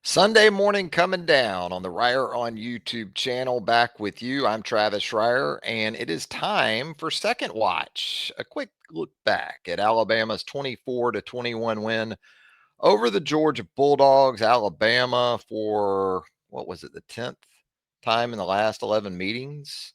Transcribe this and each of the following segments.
Sunday morning coming down on the Reier on YouTube channel. Back with you. I'm Travis Reier, and it is time for Second Watch. A quick look back at Alabama's 24-21 win over the Georgia Bulldogs. Alabama for, what was it, the 10th time in the last 11 meetings?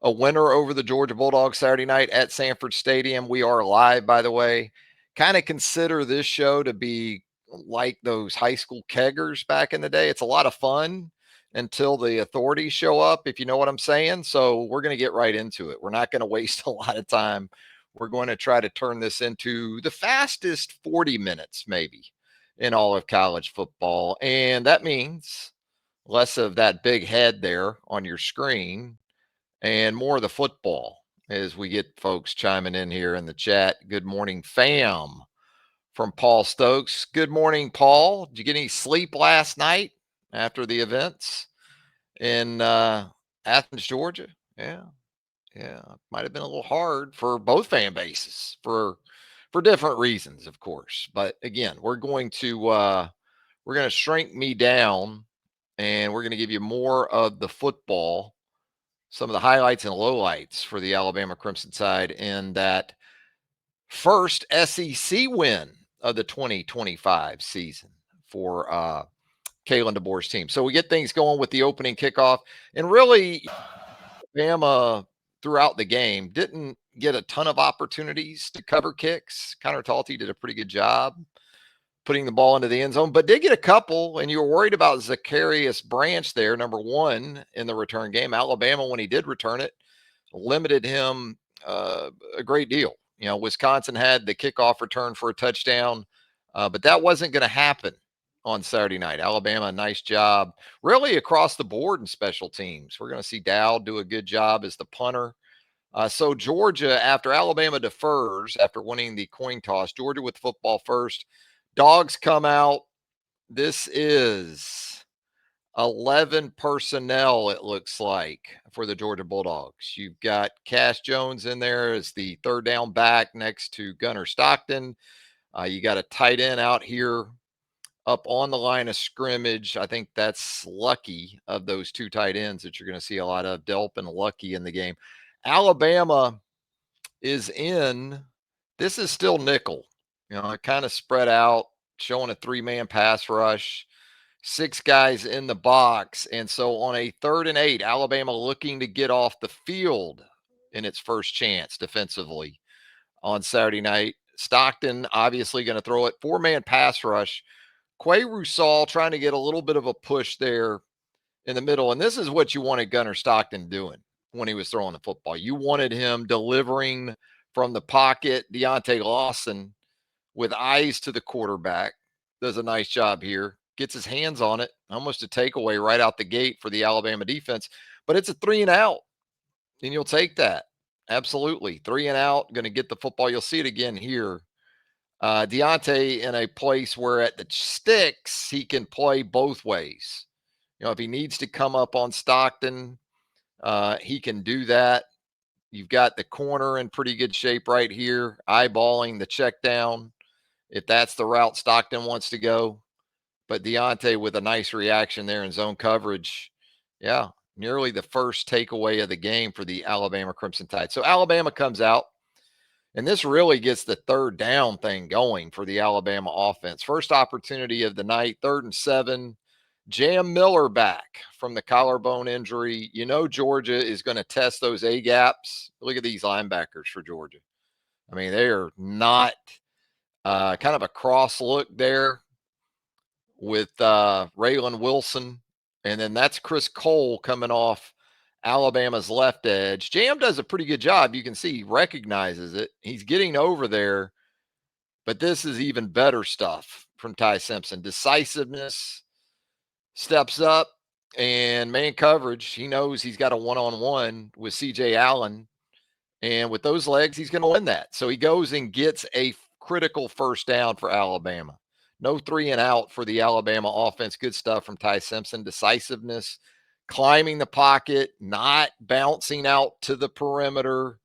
A winner over the Georgia Bulldogs Saturday night at Sanford Stadium. We are live, by the way. Kind of consider this show to be like those high school keggers back in the day. It's a lot of fun until the authorities show up, if you know what I'm saying. So we're going to get right into it. We're not going to waste a lot of time. We're going to try to turn this into the fastest 40 minutes, maybe, in all of college football. And that means less of that big head there on your screen and more of the football as we get folks chiming in here in the chat. Good morning, fam, from Paul Stokes. Good morning, Paul. Did you get any sleep last night after the events in Athens, Georgia? Yeah, yeah. Might have been a little hard for both fan bases for different reasons, of course. But again, we're going to shrink me down, and we're going to give you more of the football, some of the highlights and lowlights for the Alabama Crimson Tide in that first SEC win of the 2025 season for Kalen DeBoer's team. So we get things going with the opening kickoff, and really, Alabama throughout the game didn't get a ton of opportunities to cover kicks. Connor Talty did a pretty good job putting the ball into the end zone, but did get a couple, and you were worried about Zacharias Branch there, number one in the return game. Alabama, when he did return it, limited him a great deal. You know, Wisconsin had the kickoff return for a touchdown, but that wasn't going to happen on Saturday night. Alabama, nice job, really across the board in special teams. We're going to see Dowd do a good job as the punter. So Georgia, after Alabama defers, after winning the coin toss, Georgia with football first. Dogs come out. This is 11 personnel, it looks like, for the Georgia Bulldogs. You've got Cash Jones in there as the third down back next to Gunnar Stockton. You got a tight end out here up on the line of scrimmage. I think that's Lucky of those two tight ends that you're going to see a lot of, Delp and Lucky in the game. Alabama is in. This is still nickel. You know, it kind of spread out, showing a three-man pass rush, six guys in the box. And so on a 3rd and 8, Alabama looking to get off the field in its first chance defensively on Saturday night. Stockton obviously going to throw it. 4-man pass rush. Quay Rusal trying to get a little bit of a push there in the middle. And this is what you wanted Gunnar Stockton doing when he was throwing the football. You wanted him delivering from the pocket. Deontay Lawson, with eyes to the quarterback, does a nice job here. Gets his hands on it. Almost a takeaway right out the gate for the Alabama defense. But it's a 3 and out, and you'll take that. Absolutely. 3 and out, going to get the football. You'll see it again here. Deontay in a place where at the sticks, he can play both ways. You know, if he needs to come up on Stockton, he can do that. You've got the corner in pretty good shape right here, eyeballing the check down, if that's the route Stockton wants to go. But Deontay with a nice reaction there in zone coverage. Yeah, nearly the first takeaway of the game for the Alabama Crimson Tide. So Alabama comes out, and this really gets the third down thing going for the Alabama offense. First opportunity of the night, 3rd and 7. Jam Miller back from the collarbone injury. You know Georgia is going to test those A gaps. Look at these linebackers for Georgia. I mean, they are not kind of a cross look there with Raylan Wilson. And then that's Chris Cole coming off Alabama's left edge. Jam does a pretty good job. You can see he recognizes it. He's getting over there. But this is even better stuff from Ty Simpson. Decisiveness, steps up, and man coverage. He knows he's got a one-on-one with C.J. Allen. And with those legs, he's going to win that. So he goes and gets a critical first down for Alabama. No 3 and out for the Alabama offense. Good stuff from Ty Simpson. Decisiveness, climbing the pocket, not bouncing out to the perimeter,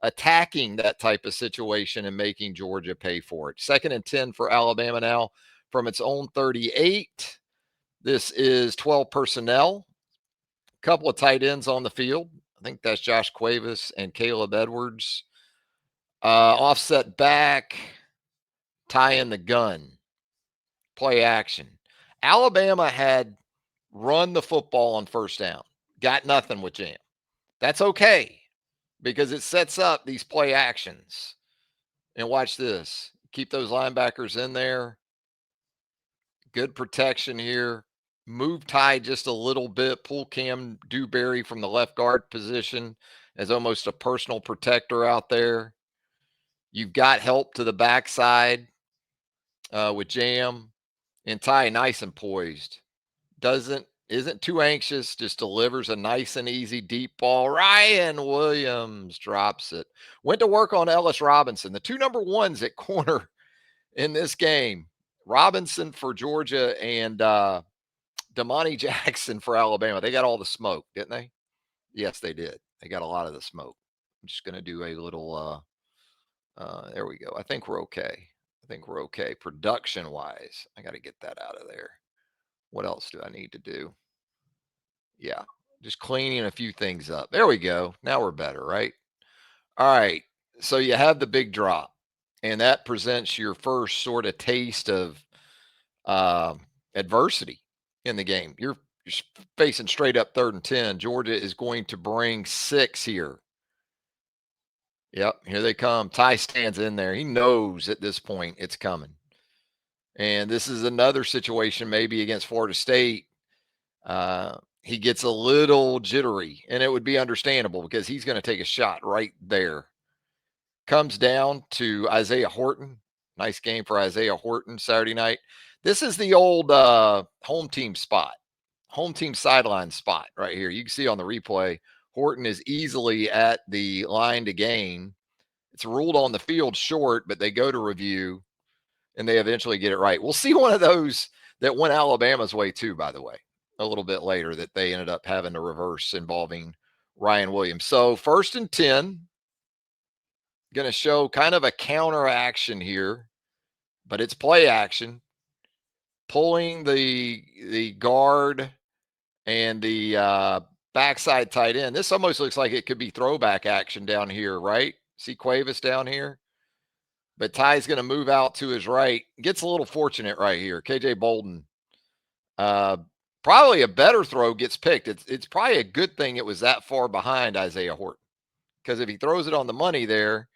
attacking that type of situation and making Georgia pay for it. 2nd and 10 for Alabama now from its own 38. This is 12 personnel, a couple of tight ends on the field. I think that's Josh Cuevas and Caleb Edwards. Offset back, tie in the gun, play action. Alabama had run the football on first down, got nothing with Jam. That's okay because it sets up these play actions. And watch this. Keep those linebackers in there. Good protection here. Move Ty just a little bit. Pull Cam Dewberry from the left guard position as almost a personal protector out there. You've got help to the backside with Jam. And Ty nice and poised. Isn't too anxious, just delivers a nice and easy deep ball. Ryan Williams drops it. Went to work on Ellis Robinson, the two number ones at corner in this game. Robinson for Georgia and Damani Jackson for Alabama. They got all the smoke, didn't they? Yes, they did. They got a lot of the smoke. I'm just going to do a little, there we go. I think we're okay. I think we're okay. Production wise, I got to get that out of there. What else do I need to do? Yeah, just cleaning a few things up. There we go. Now we're better, right? All right. So you have the big drop, and that presents your first sort of taste of adversity in the game. You're facing straight up 3rd and 10. Georgia is going to bring 6 here. Yep, here they come. Ty stands in there. He knows at this point it's coming. And this is another situation maybe against Florida State. He gets a little jittery, and it would be understandable because he's going to take a shot right there. Comes down to Isaiah Horton. Nice game for Isaiah Horton Saturday night. This is the old home team spot, home team sideline spot right here. You can see on the replay, Horton is easily at the line to gain. It's ruled on the field short, but they go to review and they eventually get it right. We'll see one of those that went Alabama's way too, by the way, a little bit later that they ended up having to reverse involving Ryan Williams. So 1st and 10, going to show kind of a counter action here, but it's play action. Pulling the guard and the backside tight end. This almost looks like it could be throwback action down here, right? See Cuevas down here? But Ty's going to move out to his right. Gets a little fortunate right here. KJ Bolden. Probably a better throw gets picked. It's probably a good thing it was that far behind Isaiah Horton. Because if he throws it on the money there,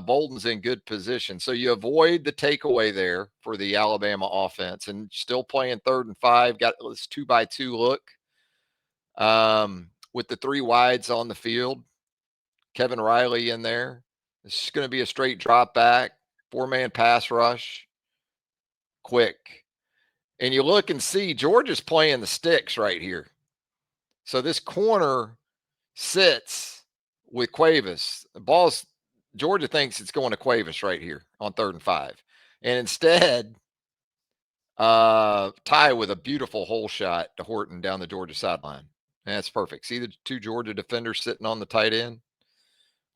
Bolden's in good position. So you avoid the takeaway there for the Alabama offense and still playing 3rd and 5. Got this 2-by-2 look with the 3 wides on the field. Kevin Riley in there. This is going to be a straight drop back, 4-man pass rush, quick. And you look and see Georgia's playing the sticks right here. So this corner sits with Cuevas. The ball's Georgia thinks it's going to Cuevas right here on 3rd and 5. And instead, Ty with a beautiful hole shot to Horton down the Georgia sideline. That's perfect. See the 2 Georgia defenders sitting on the tight end?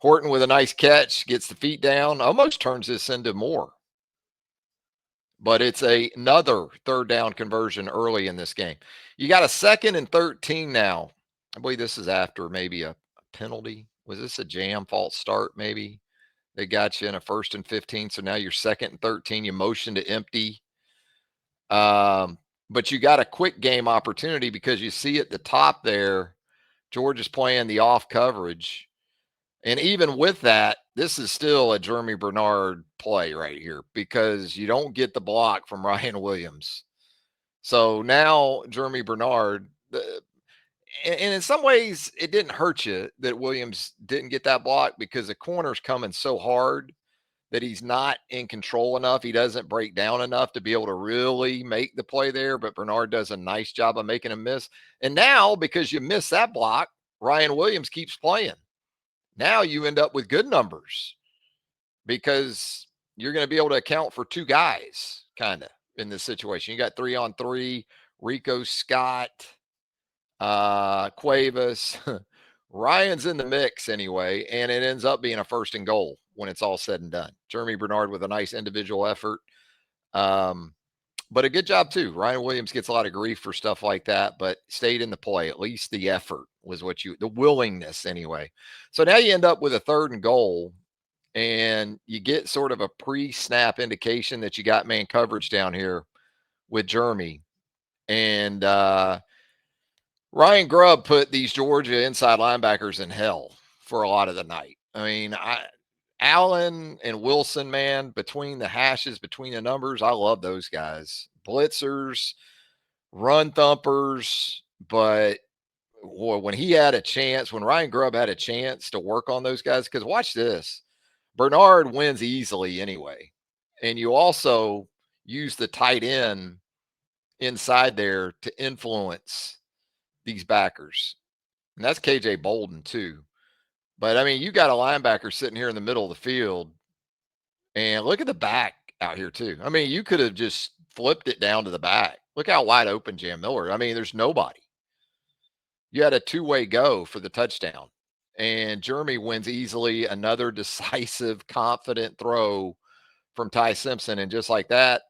Horton with a nice catch, gets the feet down, almost turns this into more. But it's another 3rd down conversion early in this game. You got a 2nd and 13 now. I believe this is after maybe a penalty. Was this a jam false start maybe? They got you in a 1st and 15. So now you're 2nd and 13. You motion to empty. But you got a quick game opportunity because you see at the top there, Georgia's playing the off coverage. And even with that, this is still a Jeremy Bernard play right here because you don't get the block from Ryan Williams. So now Jeremy Bernard, and in some ways, it didn't hurt you that Williams didn't get that block because the corner's coming so hard that he's not in control enough. He doesn't break down enough to be able to really make the play there, but Bernard does a nice job of making him miss. And now, because you miss that block, Ryan Williams keeps playing. Now you end up with good numbers because you're going to be able to account for 2 guys kind of in this situation. You got 3-on-3, Rico Scott, Cuevas. Ryan's in the mix anyway, and it ends up being a 1st and goal when it's all said and done. Jeremy Bernard with a nice individual effort. But a good job too. Ryan Williams gets a lot of grief for stuff like that, but stayed in the play. At least the effort was the willingness anyway. So now you end up with a 3rd and goal, and you get sort of a pre-snap indication that you got man coverage down here with Jeremy. And Ryan Grubb put these Georgia inside linebackers in hell for a lot of the night. I mean, Allen and Wilson, man, between the hashes, between the numbers, I love those guys. Blitzers, run thumpers, but boy, when he had a chance, when Ryan Grubb had a chance to work on those guys, because watch this, Bernard wins easily anyway. And you also use the tight end inside there to influence these backers. And that's KJ Bolden too. But I mean, you got a linebacker sitting here in the middle of the field, and look at the back out here too. I mean, you could have just flipped it down to the back. Look how wide open Jam Miller. I mean, there's nobody. You had a two-way go for the touchdown. And Jeremy wins easily. Another decisive, confident throw from Ty Simpson. And just like that,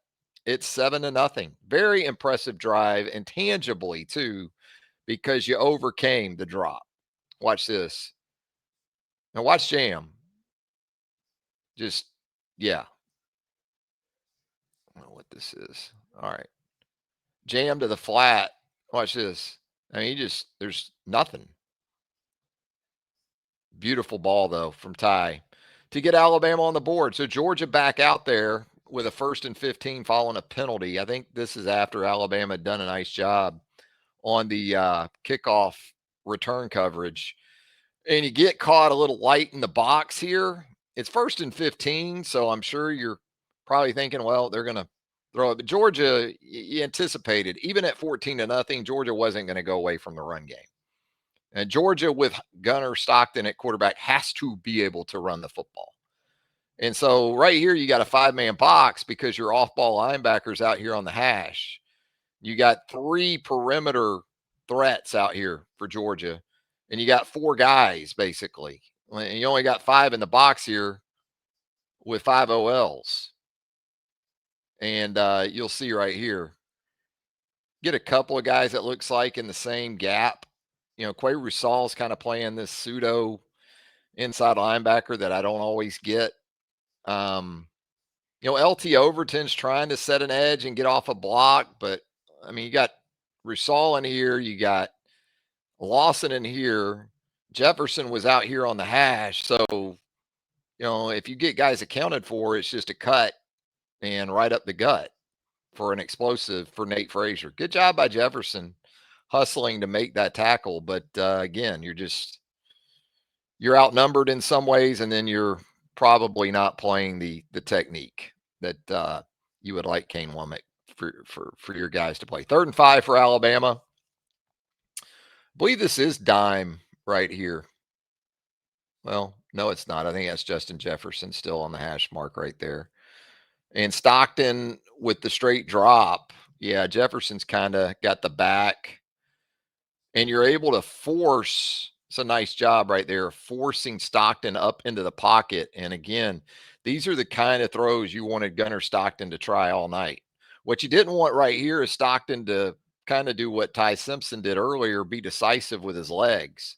it's 7-0. Very impressive drive, and tangibly too, because you overcame the drop. Watch this. Now watch Jam. Just, yeah. I don't know what this is. All right. Jam to the flat. Watch this. I mean, there's nothing. Beautiful ball, though, from Ty to get Alabama on the board. So Georgia back out there with a 1st and 15 following a penalty. I think this is after Alabama had done a nice job on the kickoff return coverage. And you get caught a little light in the box here. It's 1st and 15, so I'm sure you're probably thinking, well, they're going to throw it. But Georgia, you anticipated, even at 14-0, Georgia wasn't going to go away from the run game. And Georgia with Gunner Stockton at quarterback has to be able to run the football. And so right here, you got a 5-man box because your off-ball linebackers out here on the hash. You got 3 perimeter threats out here for Georgia, and you got 4 guys basically. And you only got 5 in the box here with 5 OLs. And you'll see right here, get a couple of guys that looks like in the same gap. You know, Quay Rousseau's kind of playing this pseudo inside linebacker that I don't always get. You know, LT Overton's trying to set an edge and get off a block, but I mean, you got Rousseau in here, you got Lawson in here. Jefferson was out here on the hash. So, you know, if you get guys accounted for, it's just a cut and right up the gut for an explosive for Nate Frazier. Good job by Jefferson hustling to make that tackle. But again, you're outnumbered in some ways, and then you're probably not playing the technique that you would like Kane Womack for your guys to play. 3rd and 5 for Alabama. I believe this is dime right here. Well, no, it's not. I think that's Justin Jefferson still on the hash mark right there. And Stockton with the straight drop. Yeah, Jefferson's kind of got the back. And you're able to force, it's a nice job right there, forcing Stockton up into the pocket. And again, these are the kind of throws you wanted Gunner Stockton to try all night. What you didn't want right here is Stockton to kind of do what Ty Simpson did earlier, be decisive with his legs,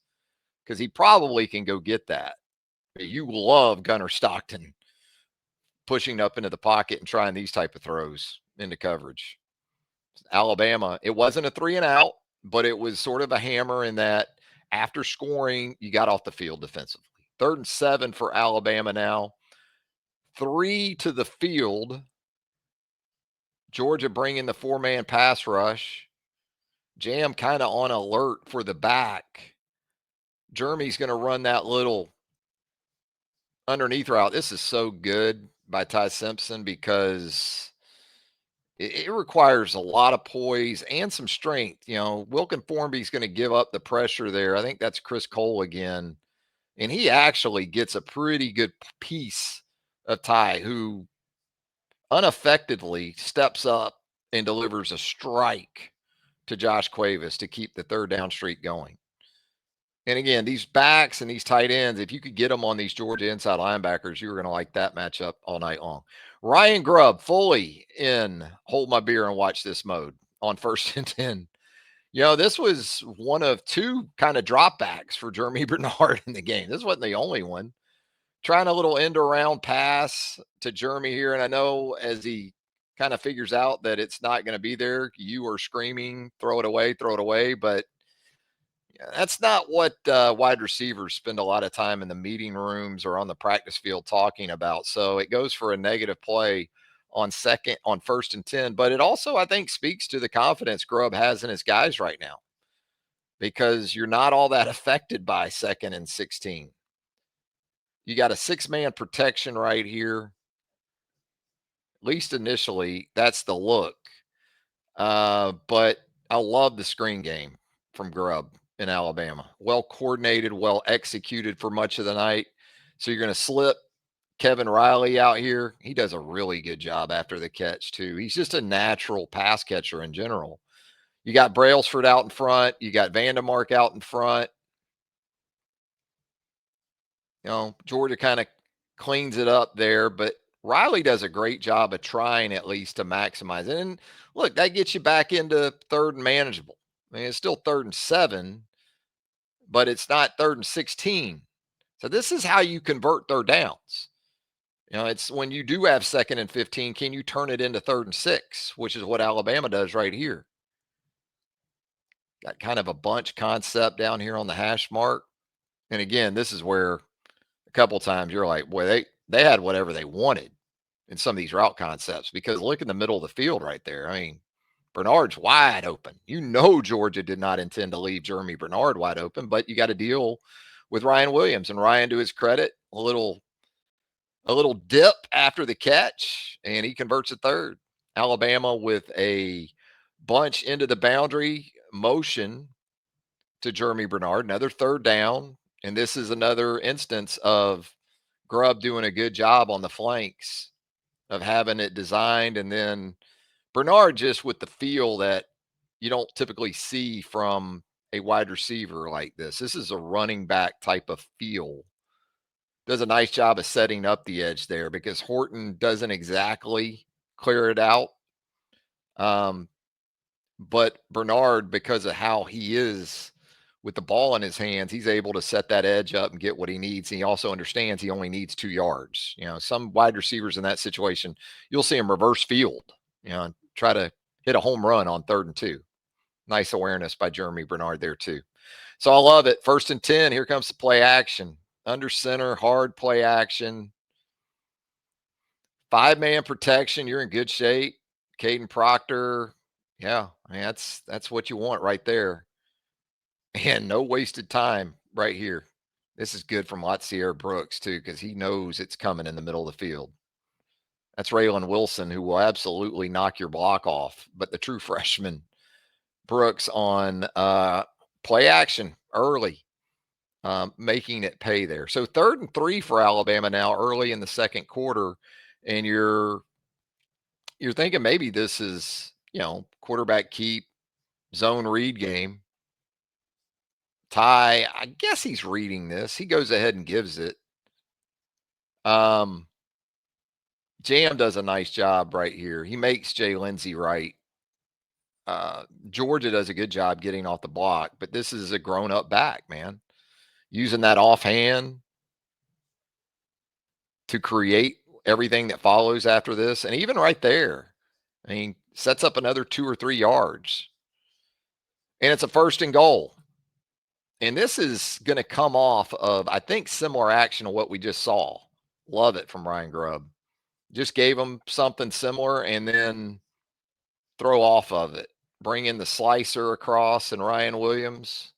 because he probably can go get that. You love Gunner Stockton pushing up into the pocket and trying these type of throws into coverage. Alabama, it wasn't a 3 and out, but it was sort of a hammer in that after scoring, you got off the field defensively. 3rd and 7 for Alabama now. 3 to the field. Georgia bringing the 4-man pass rush. Jam kind of on alert for the back. Jeremy's going to run that little underneath route. This is so good by Ty Simpson because it requires a lot of poise and some strength. You know, Wilkin Formby's going to give up the pressure there. I think that's Chris Cole again. And he actually gets a pretty good piece of Ty, who unaffectedly steps up and delivers a strike to Josh Cuevas to keep the 3rd down streak going. And again, these backs and these tight ends, if you could get them on these Georgia inside linebackers, you were going to like that matchup all night long. Ryan Grubb fully in hold my beer and watch this mode on 1st and 10. This was one of two kind of dropbacks for Jeremy Bernard in the game. This wasn't the only one. Trying a little end around pass to Jeremy here. And I know as he kind of figures out that it's not going to be there, you are screaming, throw it away, throw it away. But that's not what wide receivers spend a lot of time in the meeting rooms or on the practice field talking about. So it goes for a negative play on 1st and 10. But it also, I think, speaks to the confidence Grubb has in his guys right now because you're not all that affected by 2nd and 16. You got a 6-man protection right here. At least initially, that's the look. But I love the screen game from Grubb in Alabama. Well coordinated, well executed for much of the night. So you're going to slip Kevin Riley out here. He does a really good job after the catch, too. He's just a natural pass catcher in general. You got Brailsford out in front. You got Vandemark out in front. Georgia kind of cleans it up there, but Riley does a great job of trying at least to maximize it. And look, that gets you back into 3rd and manageable. I mean, it's still 3rd and 7, but it's not 3rd and 16. So this is how you convert 3rd downs. It's when you do have 2nd and 15, can you turn it into 3rd and 6, which is what Alabama does right here. Got kind of a bunch concept down here on the hash mark. And again, this is where a couple times you're like, boy, they had whatever they wanted in some of these route concepts because look in the middle of the field right there. I mean, Bernard's wide open. Georgia did not intend to leave Jeremy Bernard wide open, but you got to deal with Ryan Williams. And Ryan, to his credit, a little dip after the catch, and he converts a third. Alabama with a bunch into the boundary motion to Jeremy Bernard, another 3rd down. And this is another instance of Grubb doing a good job on the flanks of having it designed. And then Bernard just with the feel that you don't typically see from a wide receiver like this. This is a running back type of feel. Does a nice job of setting up the edge there because Horton doesn't exactly clear it out. But Bernard, because of how he is with the ball in his hands, he's able to set that edge up and get what he needs. He also understands he only needs 2 yards. Some wide receivers in that situation, you'll see him reverse field, and try to hit a home run on 3rd and 2. Nice awareness by Jeremy Bernard there too. So I love it. 1st and 10, here comes the play action. Under center, hard play action. 5-man protection, you're in good shape. Caden Proctor, yeah, I mean, that's what you want right there. And no wasted time right here. This is good from Latsier Brooks, too, because he knows it's coming in the middle of the field. That's Raylan Wilson, who will absolutely knock your block off. But the true freshman, Brooks, on play action early, making it pay there. So 3rd and 3 for Alabama now early in the second quarter. And you're thinking maybe this is, quarterback keep, zone read game. Ty, I guess he's reading this. He goes ahead and gives it. Jam does a nice job right here. He makes Jay Lindsey right. Georgia does a good job getting off the block, but this is a grown-up back, man. Using that offhand to create everything that follows after this. And even right there, I mean, sets up another 2 or 3 yards. And it's a 1st and goal. And this is going to come off of, I think, similar action to what we just saw. Love it from Ryan Grubb. Just gave him something similar and then throw off of it. Bring in the slicer across and Ryan Williams.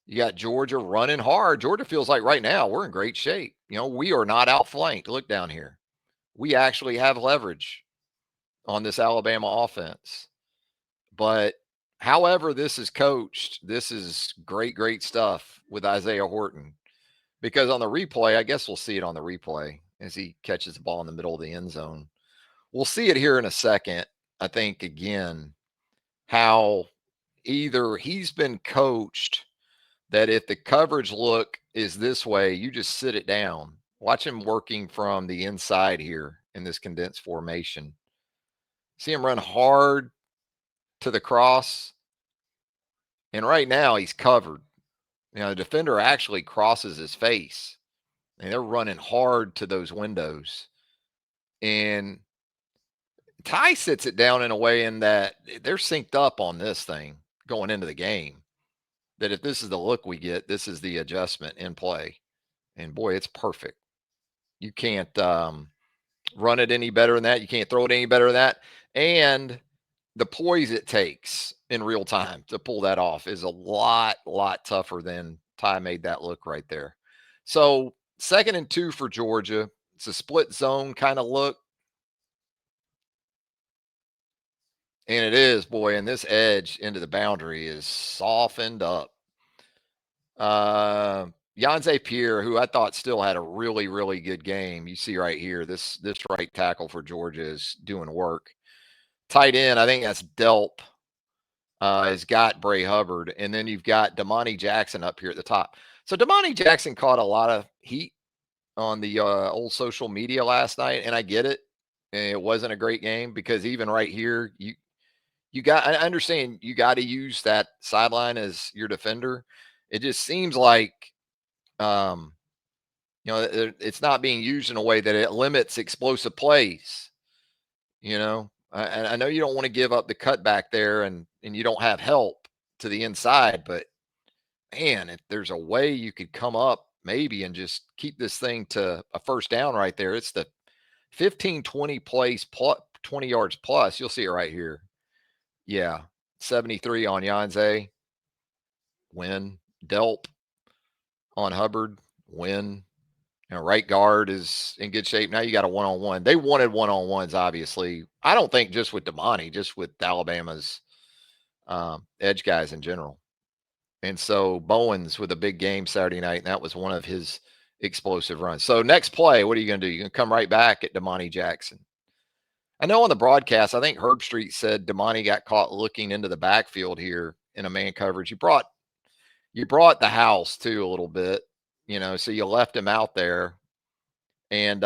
You got Georgia running hard. Georgia feels like right now we're in great shape. We are not outflanked. Look down here. We actually have leverage on this Alabama offense. But however this is coached, this is great, great stuff with Isaiah Horton. Because on the replay, I guess we'll see it on the replay as he catches the ball in the middle of the end zone. We'll see it here in a second. I think, again, how either he's been coached that if the coverage look is this way, you just sit it down. Watch him working from the inside here in this condensed formation. See him run hard to the cross. And right now he's covered. The defender actually crosses his face and they're running hard to those windows. And Ty sits it down in a way in that they're synced up on this thing going into the game. That if this is the look we get, this is the adjustment in play. And boy, it's perfect. You can't run it any better than that. You can't throw it any better than that. And the poise it takes in real time to pull that off is a lot tougher than Ty made that look right there. So 2nd and 2 for Georgia. It's a split zone kind of look. And it is, boy, and this edge into the boundary is softened up. Yanze Pierre, who I thought still had a really good game. You see right here, this right tackle for Georgia is doing work. Tight end, I think that's Delp. Has got Bray Hubbard, and then you've got Damani Jackson up here at the top. So Damani Jackson caught a lot of heat on the old social media last night, and I get it. And it wasn't a great game because even right here, I understand you got to use that sideline as your defender. It just seems like um, it's not being used in a way that it limits explosive plays. And I know you don't want to give up the cutback there, and you don't have help to the inside, but man, if there's a way you could come up maybe and just keep this thing to a first down right there, it's the 15-20 plays plus 20 yards plus. You'll see it right here. Yeah, 73 on Yanze, win. Delp on Hubbard, win. Right guard is in good shape. Now you got a one-on-one. They wanted one-on-ones, obviously. I don't think just with Damani, just with Alabama's edge guys in general. And so Bowens with a big game Saturday night, and that was one of his explosive runs. So next play, what are you going to do? You're going to come right back at Damani Jackson. I know on the broadcast, I think Herb Street said Damani got caught looking into the backfield here in a man coverage. You brought the house too a little bit, so you left him out there. And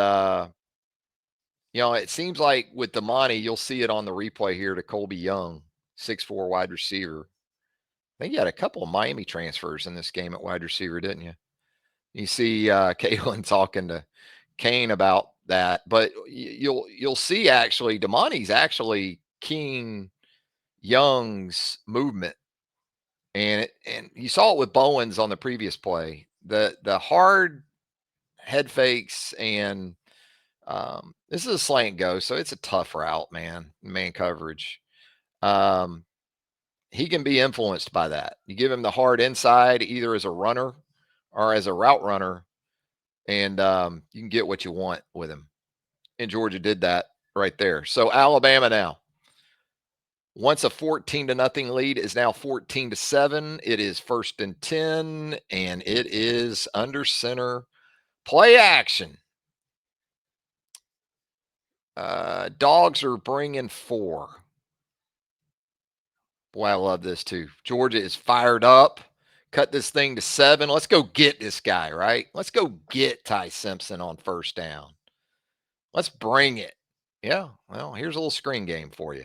it seems like with Damani, you'll see it on the replay here to Colby Young, 6'4" wide receiver. I think you had a couple of Miami transfers in this game at wide receiver, didn't you? You see Kalen talking to Kane about that, but you'll see actually Damani's actually keying Young's movement, and you saw it with Bowens on the previous play. The hard head fakes and this is a slant go, so it's a tough route, man coverage. He can be influenced by that. You give him the hard inside either as a runner or as a route runner, and you can get what you want with him. And Georgia did that right there. So Alabama now, once a 14-0 lead, is now 14-7. It is 1st and 10, and it is under center. Play action. Dogs are bringing 4. Boy, I love this too. Georgia is fired up. Cut this thing to 7. Let's go get this guy, right? Let's go get Ty Simpson on first down. Let's bring it. Yeah, well, here's a little screen game for you.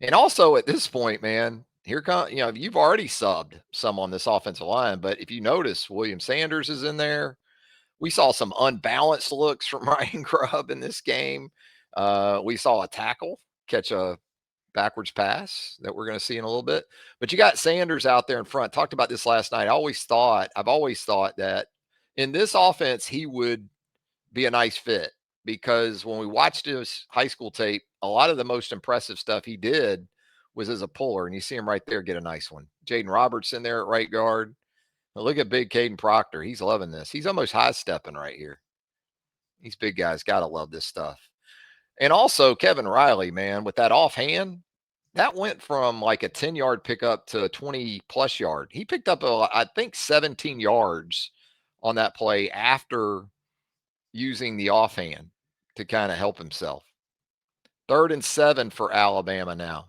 And also at this point, man, here come, you've already subbed some on this offensive line, but if you notice, William Sanders is in there. We saw some unbalanced looks from Ryan Grubb in this game. We saw a tackle catch a backwards pass that we're going to see in a little bit. But you got Sanders out there in front. Talked about this last night. I've always thought that in this offense, he would be a nice fit because when we watched his high school tape, a lot of the most impressive stuff he did was as a puller. And you see him right there get a nice one. Jaden Roberts in there at right guard. Now look at big Caden Proctor. He's loving this. He's almost high stepping right here. These big guys got to love this stuff. And also Kevin Riley, man, with that offhand, that went from like a 10-yard pickup to a 20-plus yard. He picked up, I think, 17 yards on that play after using the offhand to kind of help himself. 3rd and 7 for Alabama now.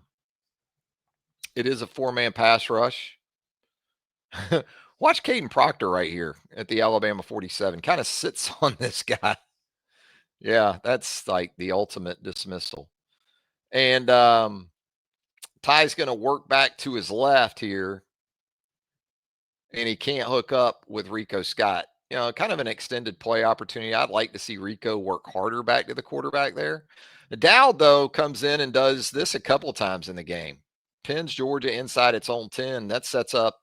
It is a 4-man pass rush. Watch Caden Proctor right here at the Alabama 47. Kind of sits on this guy. Yeah, that's like the ultimate dismissal. And Ty's going to work back to his left here, and he can't hook up with Rico Scott. Kind of an extended play opportunity. I'd like to see Rico work harder back to the quarterback there. Dowd, though, comes in and does this a couple of times in the game. Pins Georgia inside its own 10. That sets up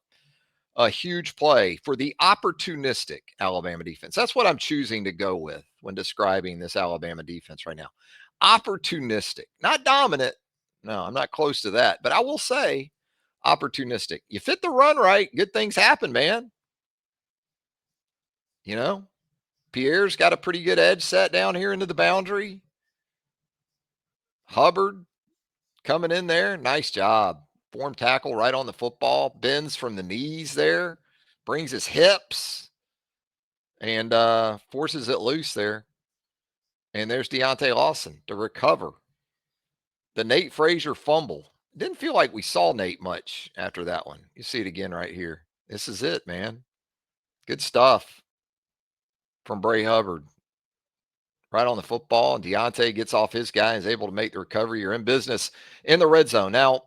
a huge play for the opportunistic Alabama defense. That's what I'm choosing to go with when describing this Alabama defense right now. Opportunistic, not dominant. No, I'm not close to that, but I will say opportunistic. You fit the run right, good things happen, man. You know, Pierre's got a pretty good edge set down here into the boundary. Hubbard coming in there. Nice job. Form tackle right on the football. Bends from the knees there. Brings his hips and forces it loose there. And there's Deontay Lawson to recover. The Nate Frazier fumble. Didn't feel like we saw Nate much after that one. You see it again right here. This is it, man. Good stuff from Bray Hubbard. Right on the football, and Deontay gets off his guy and is able to make the recovery. You're in business in the red zone. Now,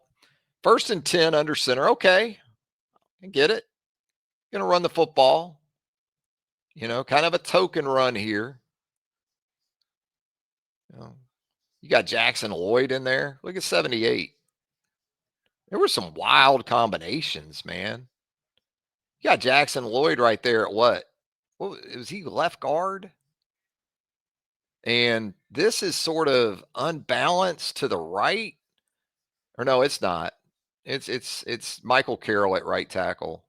1st and 10 under center. Okay, I get it. Going to run the football. Kind of a token run here. You got Jackson Lloyd in there. Look at 78. There were some wild combinations, man. You got Jackson Lloyd right there at what? Was he left guard? And this is sort of unbalanced to the right. Or no, it's not. It's Michael Carroll at right tackle.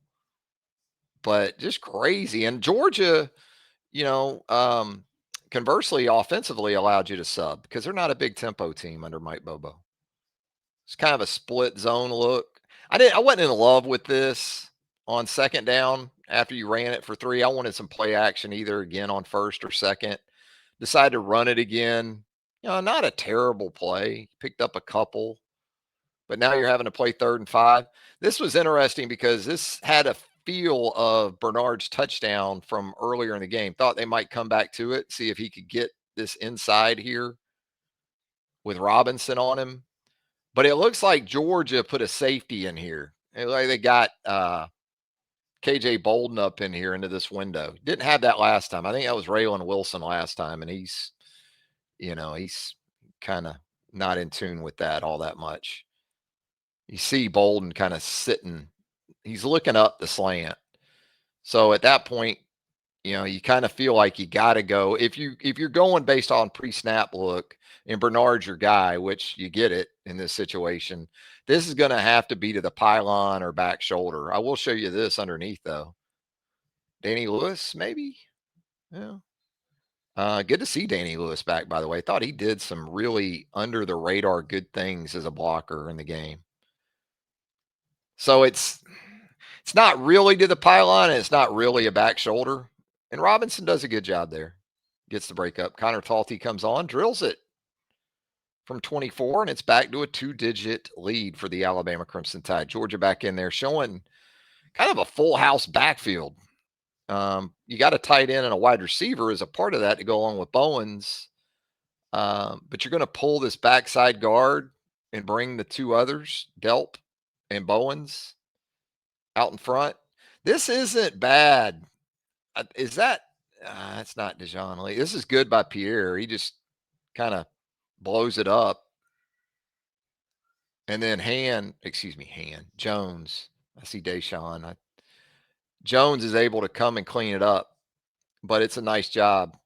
But just crazy. And Georgia, conversely, offensively allowed you to sub because they're not a big tempo team under Mike Bobo. It's kind of a split zone look. I wasn't in love with this on 2nd down after you ran it for 3. I wanted some play action either again on 1st or 2nd. Decided to run it again. Not a terrible play. Picked up a couple. But now you're having to play 3rd and 5. This was interesting because this had a feel of Bernard's touchdown from earlier in the game. Thought they might come back to it, see if he could get this inside here with Robinson on him. But it looks like Georgia put a safety in here. Like they got KJ Bolden up in here into this window. Didn't have that last time. I think that was Raylan Wilson last time, and he's kind of not in tune with that all that much. You see Bolden kind of sitting. He's looking up the slant. So at that point, you kind of feel like you got to go. If you're going based on pre-snap look and Bernard's your guy, which you get it in this situation, this is going to have to be to the pylon or back shoulder. I will show you this underneath though. Danny Lewis, maybe. Yeah. Good to see Danny Lewis back, by the way. Thought he did some really under the radar good things as a blocker in the game. So it's not really to the pylon, and it's not really a back shoulder. And Robinson does a good job there. Gets the break up. Connor Talty comes on, drills it from 24, and it's back to a 2-digit lead for the Alabama Crimson Tide. Georgia back in there showing kind of a full house backfield. You got a tight end and a wide receiver as a part of that to go along with Bowens. But you're going to pull this backside guard and bring the 2 others, Delp and Bowens, out in front. This isn't bad. Is that? That's not Dejon Lee. This is good by Pierre. He just kind of blows it up. And then Jones. I see Deshaun. Jones is able to come and clean it up. But it's a nice job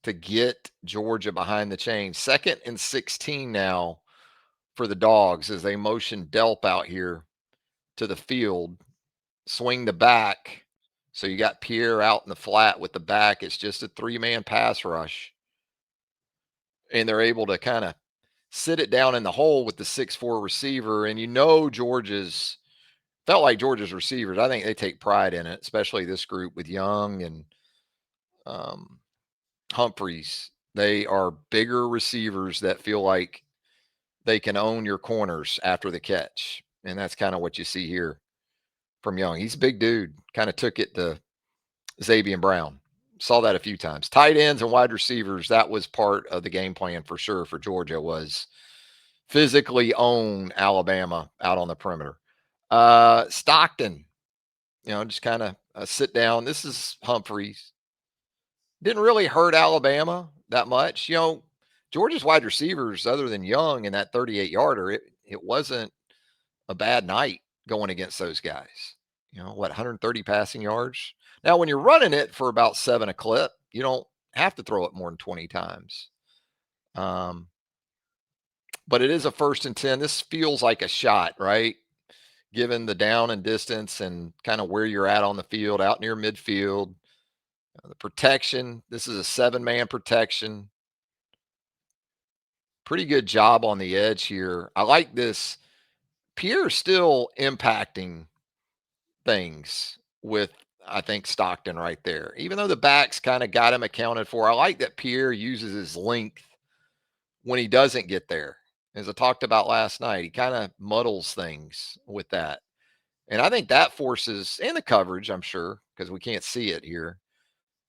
to get Georgia behind the chain. 2nd and 16 now for the Dogs as they motion Delp out here to the field. Swing the back. So you got Pierre out in the flat with the back. It's just a 3-man pass rush. And they're able to kind of sit it down in the hole with the 6'4 receiver. And Georgia's felt like Georgia's receivers. I think they take pride in it, especially this group with Young and Humphreys. They are bigger receivers that feel like they can own your corners after the catch. And that's kind of what you see here. from Young. He's a big dude. Kind of took it to Xavier Brown. Saw that a few times. Tight ends and wide receivers, that was part of the game plan for sure for Georgia, was physically own Alabama out on the perimeter. Stockton, just kind of sit down. This is Humphreys. Didn't really hurt Alabama that much. Georgia's wide receivers, other than Young and that 38-yarder, it wasn't a bad night going against those guys. 130 passing yards. Now, when you're running it for about 7 a clip, you don't have to throw it more than 20 times. Um, but it is a 1st and 10. This feels like a shot, right? Given the down and distance and kind of where you're at on the field, out near midfield. The protection, this is a 7-man protection. Pretty good job on the edge here. I like this. Pierre's still impacting things with, I think, Stockton right there. Even though the backs kind of got him accounted for, I like that Pierre uses his length when he doesn't get there. As I talked about last night, he kind of muddles things with that. And I think that forces, and the coverage, I'm sure, because we can't see it here,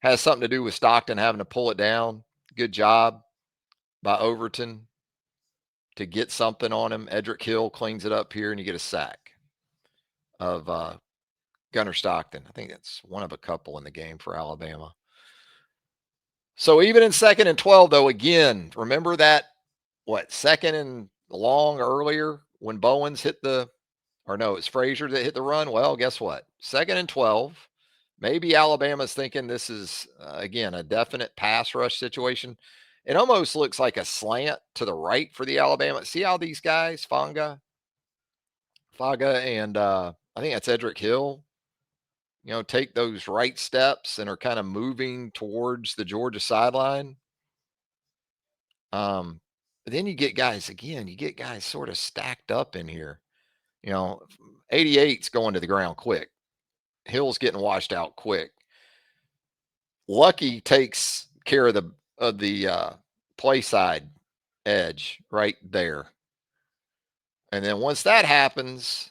has something to do with Stockton having to pull it down. Good job by Overton to get something on him. Edric Hill cleans it up here, and you get a sack of Gunnar Stockton. I think that's one of a couple in the game for Alabama. So even in 2nd and 12, though, again, remember that, 2nd and long earlier when Bowens hit it's Frazier that hit the run? Well, guess what? 2nd and 12. Maybe Alabama's thinking this is, again, a definite pass rush situation. It almost looks like a slant to the right for the Alabama. See how these guys, Faga, and I think that's Edric Hill, take those right steps and are kind of moving towards the Georgia sideline. Then you get guys sort of stacked up in here. 88's going to the ground quick. Hill's getting washed out quick. Lucky takes care of the play side edge right there. And then once that happens,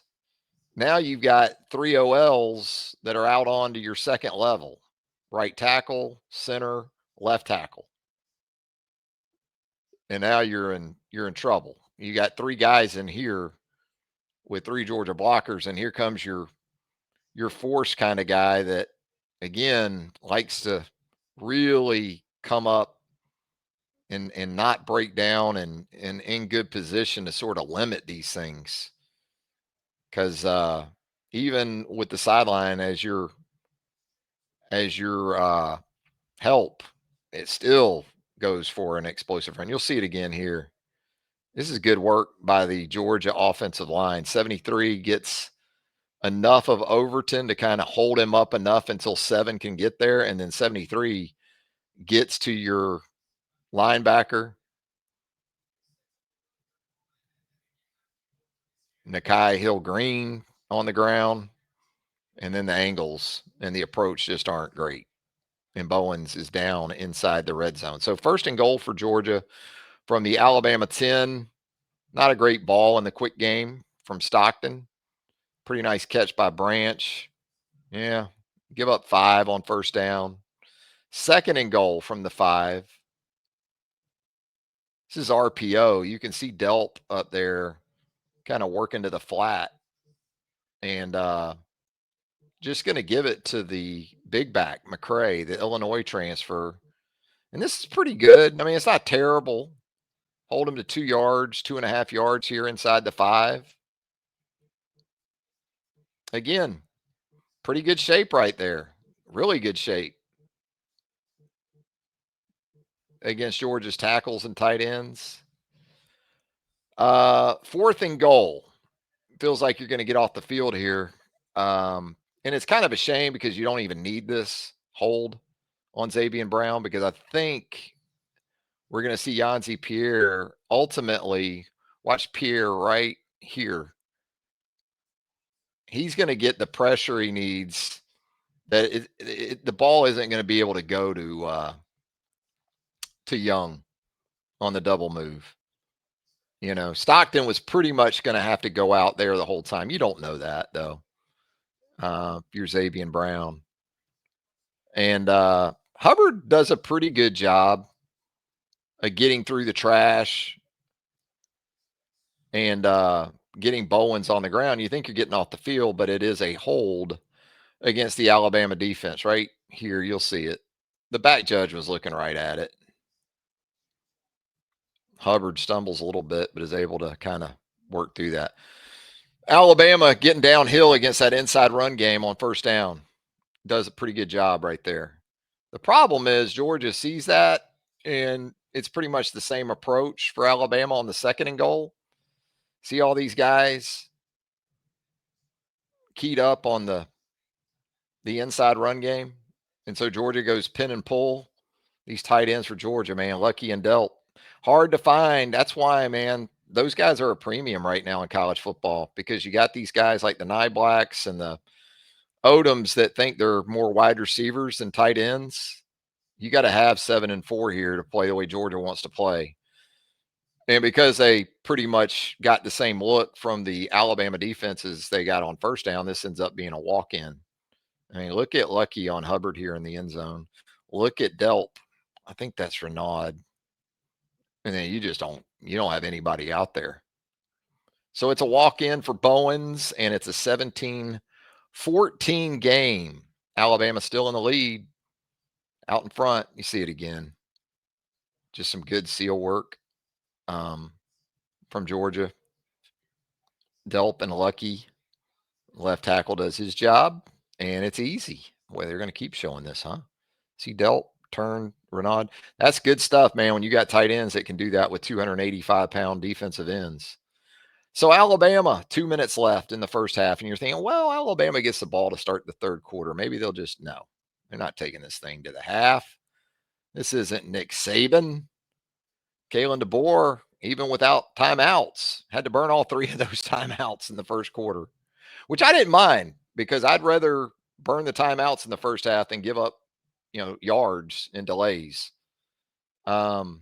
now you've got 3 OLs that are out onto your second level. Right tackle, center, left tackle. And now you're in trouble. You got 3 guys in here with 3 Georgia blockers, and here comes your force kind of guy that, again, likes to really come up and not break down and in good position to sort of limit these things. Because even with the sideline as your help, it still goes for an explosive run. You'll see it again here. This is good work by the Georgia offensive line. 73 gets enough of Overton to kind of hold him up enough until 7 can get there. And then 73 gets to your linebacker, Nakai Hill-Green, on the ground. And then the angles and the approach just aren't great. And Bowens is down inside the red zone. So 1st and goal for Georgia from the Alabama 10. Not a great ball in the quick game from Stockton. Pretty nice catch by Branch. Yeah, give up 5 on 1st down. 2nd and goal from the 5. This is RPO. You can see Delp up there kind of working to the flat. And just going to give it to the big back, McCray, the Illinois transfer. And this is pretty good. I mean, it's not terrible. Hold him to 2 yards, 2.5 yards here inside the 5. Again, pretty good shape right there. Really good shape against Georgia's tackles and tight ends. 4th and goal. Feels like you're going to get off the field here. And it's kind of a shame because you don't even need this hold on Xavier Brown, because I think we're going to see Yanzi Pierre ultimately. Watch Pierre right here. He's going to get the pressure he needs. That the ball isn't going to be able to go to Young on the double move. Stockton was pretty much going to have to go out there the whole time. You don't know that, though. if you're Xavier Brown. And Hubbard does a pretty good job of getting through the trash and getting Bowens on the ground. You think you're getting off the field, but it is a hold against the Alabama defense. Right here, you'll see it. The back judge was looking right at it. Hubbard stumbles a little bit, but is able to kind of work through that. Alabama getting downhill against that inside run game on first down. Does a pretty good job right there. The problem is Georgia sees that, and it's pretty much the same approach for Alabama on the second and goal. See all these guys keyed up on the inside run game. And so Georgia goes pin and pull. These tight ends for Georgia, man, Lucky and Delp. Hard to find. That's why, man, those guys are a premium right now in college football because you got these guys like the Nyblacks and the Odoms that think they're more wide receivers than tight ends. You got to have 7-4 here to play the way Georgia wants to play. And because they pretty much got the same look from the Alabama defenses they got on first down, this ends up being a walk-in. I mean, look at Lucky on Hubbard here in the end zone. Look at Delp. I think that's Renaud. And then you don't have anybody out there. So it's a walk-in for Bowens, and it's a 17-14 game. Alabama still in the lead. Out in front, you see it again. Just some good seal work from Georgia. Delp and Lucky. Left tackle does his job, and it's easy. Boy, they're going to keep showing this, huh? See Delp, turn, Renaud. That's good stuff, man, when you got tight ends that can do that with 285-pound defensive ends. So Alabama, 2 minutes left in the first half, and you're thinking, well, Alabama gets the ball to start the third quarter. Maybe they'll just, no. They're not taking this thing to the half. This isn't Nick Saban. Kalen DeBoer, even without timeouts, had to burn all 3 of those timeouts in the first quarter, which I didn't mind because I'd rather burn the timeouts in the first half than give up, yards and delays. And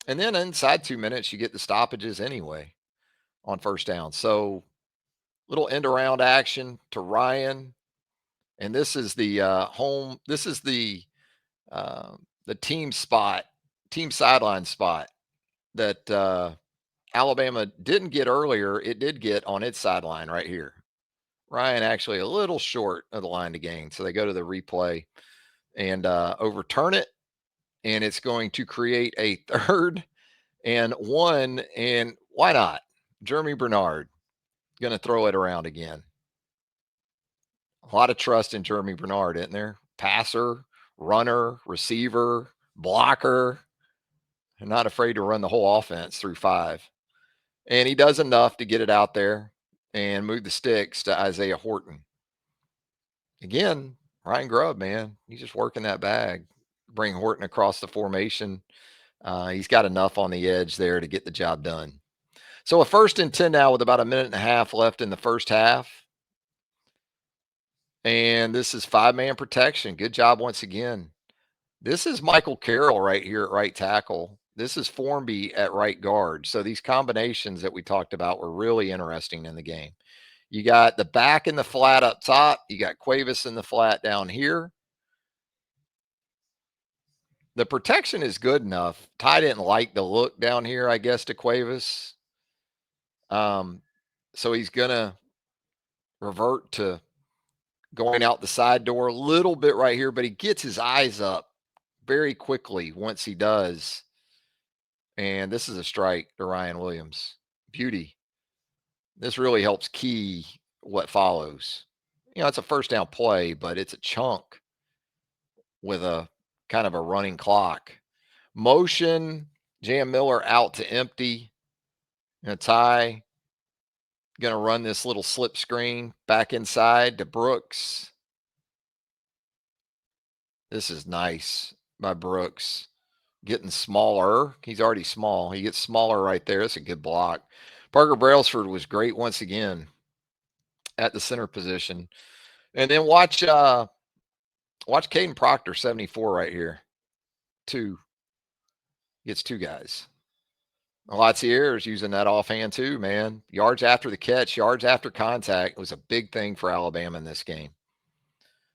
then inside 2 minutes, you get the stoppages anyway on first down. So little end around action to Ryan. And this is the the team spot, team sideline spot that Alabama didn't get earlier. It did get on its sideline right here. Ryan actually a little short of the line to gain. So they go to the replay and overturn it. And it's going to create a 3rd and 1. And why not? Jeremy Bernard going to throw it around again. A lot of trust in Jeremy Bernard, isn't there? Passer, runner, receiver, blocker. And not afraid to run the whole offense through 5. And he does enough to get it out there and move the sticks to Isaiah Horton. Again, Ryan Grubb, man, he's just working that bag. Bring Horton across the formation. He's got enough on the edge there to get the job done. So a 1st and 10 now with about a minute and a half left in the first half. And this is 5-man protection. Good job once again. This is Michael Carroll right here at right tackle. This is Formby at right guard. So these combinations that we talked about were really interesting in the game. You got the back in the flat up top. You got Cuevas in the flat down here. The protection is good enough. Ty didn't like the look down here, I guess, to Cuevas. So he's going to revert to going out the side door a little bit right here, but he gets his eyes up very quickly once he does. And this is a strike to Ryan Williams. Beauty. This really helps key what follows. It's a first down play, but it's a chunk with a kind of a running clock. Motion, Jam Miller out to empty. Ty going to run this little slip screen back inside to Brooks. This is nice by Brooks. Getting smaller. He's already small. He gets smaller right there. That's a good block. Parker Brailsford was great once again at the center position. And then watch Caden Proctor, 74 right here. Gets 2 guys. Lots of years using that offhand too, man. Yards after the catch, yards after contact was a big thing for Alabama in this game.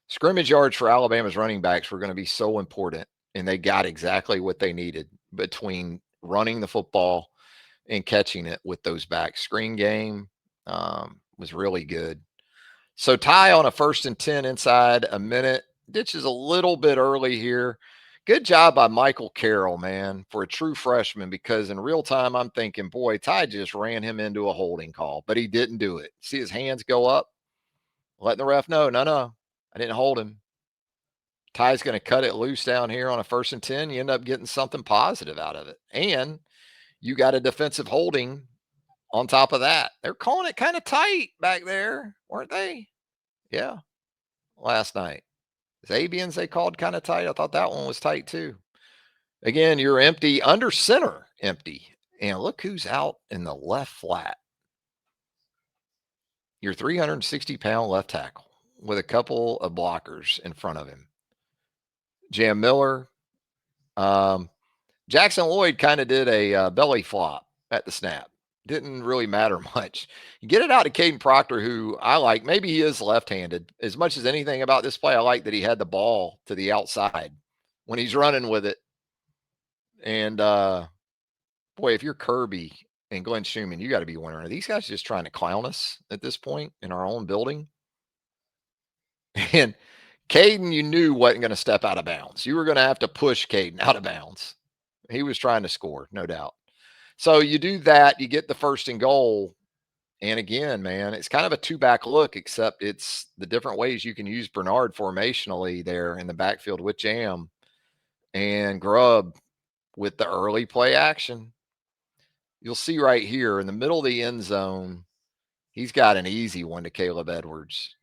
Scrimmage yards for Alabama's running backs were going to be so important, and they got exactly what they needed between running the football and catching it with those backs. Screen game was really good. So tie on a 1st and 10 inside a minute. Ditches a little bit early here. Good job by Michael Carroll, man, for a true freshman, because in real time, I'm thinking, boy, Ty just ran him into a holding call, but he didn't do it. See his hands go up, letting the ref know, no, I didn't hold him. Ty's going to cut it loose down here on a 1st and 10. You end up getting something positive out of it. And you got a defensive holding on top of that. They're calling it kind of tight back there, weren't they? Yeah, last night. Zabians they called kind of tight. I thought that one was tight too. Again, you're empty under center, empty. And look who's out in the left flat. Your 360-pound left tackle with a couple of blockers in front of him. Jam Miller. Jackson Lloyd kind of did a belly flop at the snap. Didn't really matter much. You get it out to Caden Proctor, who I like. Maybe he is left-handed. As much as anything about this play, I like that he had the ball to the outside when he's running with it. And boy, if you're Kirby and Glenn Schumann, you got to be wondering, are these guys just trying to clown us at this point in our own building? And Caden, you knew wasn't going to step out of bounds. You were going to have to push Caden out of bounds. He was trying to score, no doubt. So you do that, you get the 1st and goal. And again, man, it's kind of a two-back look, except it's the different ways you can use Bernard formationally there in the backfield with Jam and Grubb with the early play action. You'll see right here in the middle of the end zone, he's got an easy one to Caleb Edwards